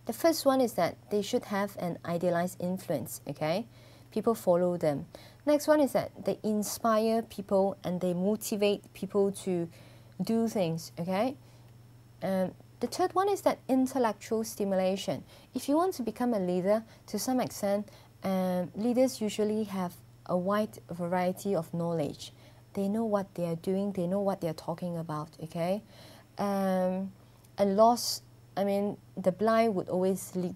The first one is that they should have an idealized influence, okay? People follow them. Next one is that they inspire people and they motivate people to do things, okay? The third one is that intellectual stimulation. If you want to become a leader, to some extent, leaders usually have a wide variety of knowledge. They know what they are doing, they know what they are talking about, okay? The blind would always lead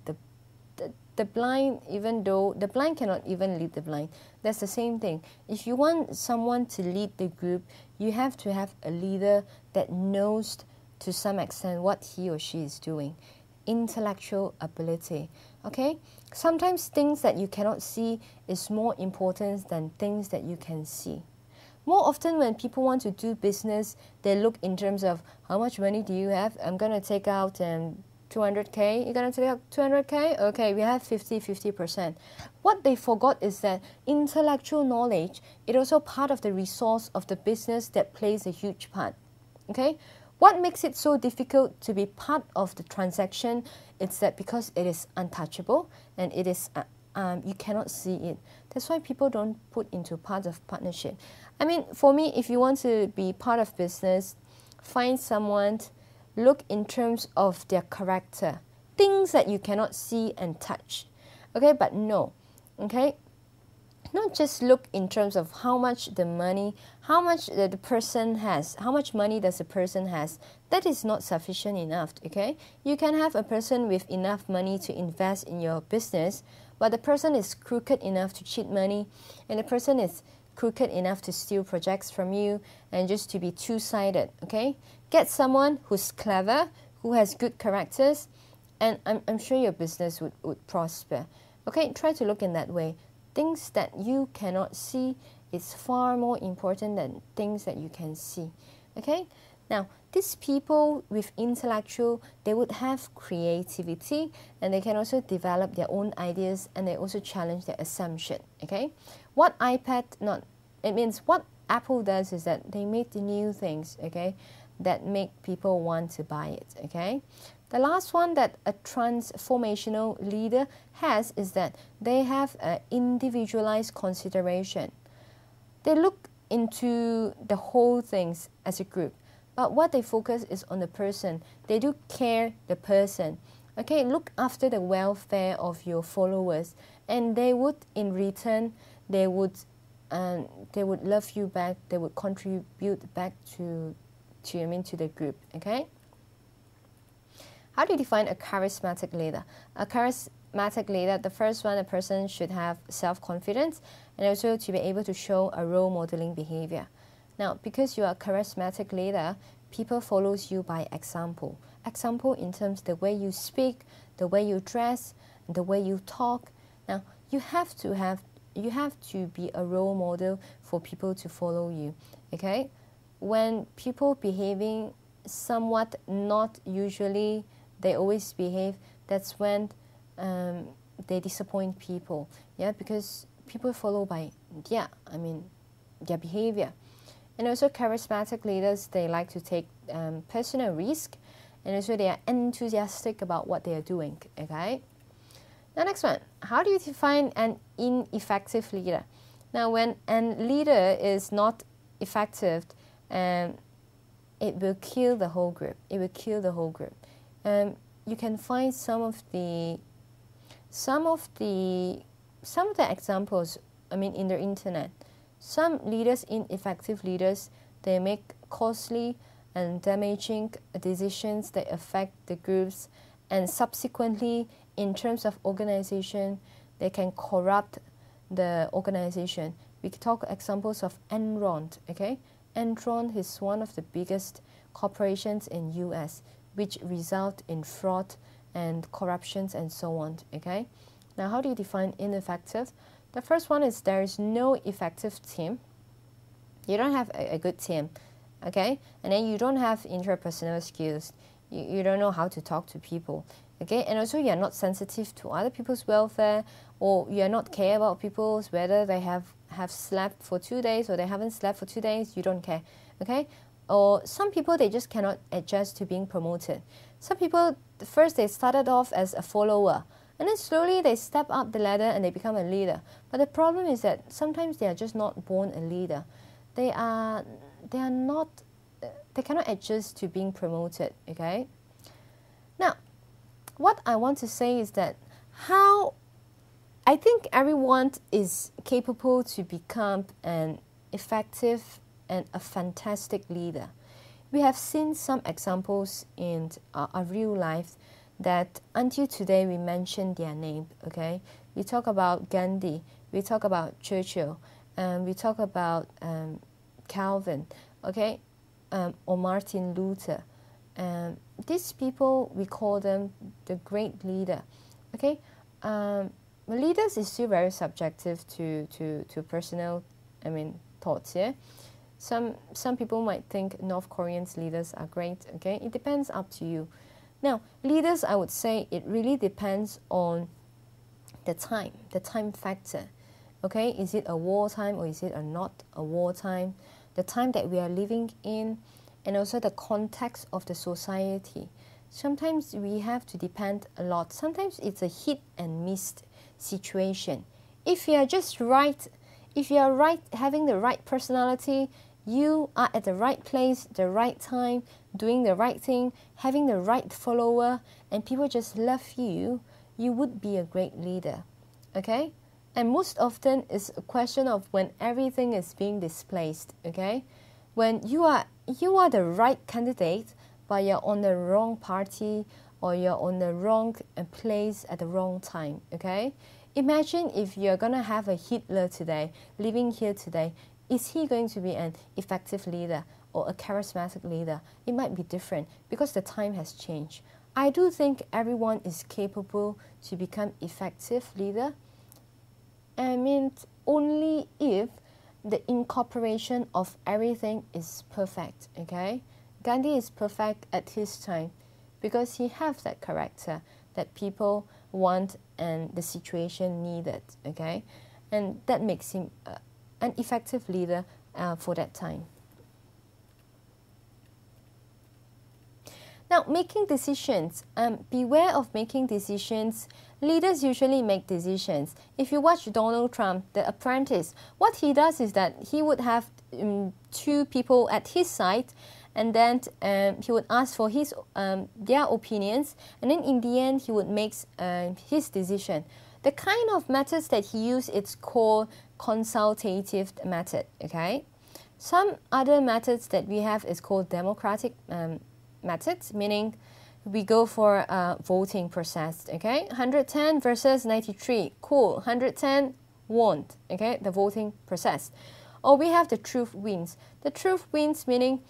the blind, even though the blind cannot even lead the blind. That's the same thing. If you want someone to lead the group, you have to have a leader that knows to some extent what he or she is doing. Intellectual ability, okay? Sometimes things that you cannot see is more important than things that you can see. More often when people want to do business, they look in terms of how much money do you have? I'm going to take out 200K. You're going to take out 200K? Okay, we have 50%. What they forgot is that intellectual knowledge is also part of the resource of the business that plays a huge part, okay? What makes it so difficult to be part of the transaction is that because it is untouchable and it is you cannot see it. That's why people don't put into part of partnership. I mean, for me, if you want to be part of business, find someone, look in terms of their character, things that you cannot see and touch, okay? But no, okay? Not just look in terms of how much the money, how much the person has, how much money does the person has. That is not sufficient enough, okay? You can have a person with enough money to invest in your business, but the person is crooked enough to cheat money, and the person is crooked enough to steal projects from you and just to be two-sided, okay? Get someone who's clever, who has good characters, and I'm sure your business would prosper, okay? Try to look in that way. Things that you cannot see is far more important than things that you can see, okay? Now, these people with intellectual, they would have creativity and they can also develop their own ideas and they also challenge their assumption, okay? What Apple does is that they make the new things, okay, that make people want to buy it, okay? The last one that a transformational leader has is that they have an individualized consideration. They look into the whole things as a group, but what they focus is on the person. They do care the person. Okay, look after the welfare of your followers, and they would, in return, they would love you back. They would contribute back to the group. Okay. How do you define a charismatic leader? A charismatic leader, the first one, a person should have self-confidence and also to be able to show a role modeling behavior. Now, because you are a charismatic leader, people follows you by example. Example in terms of the way you speak, the way you dress, the way you talk. Now, you have to be a role model for people to follow you. Okay? When people behaving somewhat not usually they always behave, that's when they disappoint people. Yeah, because people follow by their behavior. And also charismatic leaders, they like to take personal risk, and also they are enthusiastic about what they are doing. Okay. Now next one, how do you define an ineffective leader? Now when a leader is not effective, it will kill the whole group. It will kill the whole group. You can find some of the examples. In the internet, some leaders, ineffective leaders, they make costly and damaging decisions that affect the groups, and subsequently, in terms of organization, they can corrupt the organization. We talk examples of Enron. Okay. Enron is one of the biggest corporations in US, which result in fraud and corruptions and so on. Okay. Now, how do you define ineffective? The first one is there is no effective team. You don't have a good team. Okay. And then you don't have interpersonal skills. You don't know how to talk to people. Okay. And also you are not sensitive to other people's welfare, or you are not care about people's whether they have slept for 2 days or they haven't slept for 2 days. You don't care. Okay. Or some people, they just cannot adjust to being promoted. Some people, first they started off as a follower, and then slowly they step up the ladder and they become a leader. But the problem is that sometimes they are just not born a leader. They cannot adjust to being promoted, okay? Now, what I want to say is that I think everyone is capable to become an effective and a fantastic leader. We have seen some examples in our real life that until today we mention their name, okay? We talk about Gandhi, we talk about Churchill, we talk about Calvin, okay? Or Martin Luther. These people, we call them the great leader, okay? Leaders is still very subjective to personal, thoughts, yeah? Some people might think North Koreans leaders are great, okay? It depends, up to you. Now, leaders, I would say it really depends on the time factor, okay? Is it a wartime or is it not a wartime? The time that we are living in, and also the context of the society. Sometimes we have to depend a lot. Sometimes it's a hit and miss situation. If you are just right, if you are right, having the right personality, you are at the right place, the right time, doing the right thing, having the right follower, and people just love you, you would be a great leader, okay? And most often it's a question of when everything is being displaced, okay? When you are the right candidate, but you're on the wrong party, or you're on the wrong place at the wrong time, okay? Imagine if you're going to have a Hitler today, living here today, is he going to be an effective leader or a charismatic leader? It might be different because the time has changed. I do think everyone is capable to become effective leader. Only if the incorporation of everything is perfect, okay? Gandhi is perfect at his time because he has that character that people want and the situation needed, okay? And that makes him an effective leader for that time. Now, making decisions. Beware of making decisions. Leaders usually make decisions. If you watch Donald Trump, The Apprentice, what he does is that he would have two people at his side, and then he would ask for their opinions, and then in the end he would make his decision. The kind of methods that he used, it's called consultative method, okay? Some other methods that we have is called democratic methods, meaning we go for a voting process, okay? 110 versus 93, cool, 110 won, okay, the voting process. Or we have the truth wins. The truth wins meaning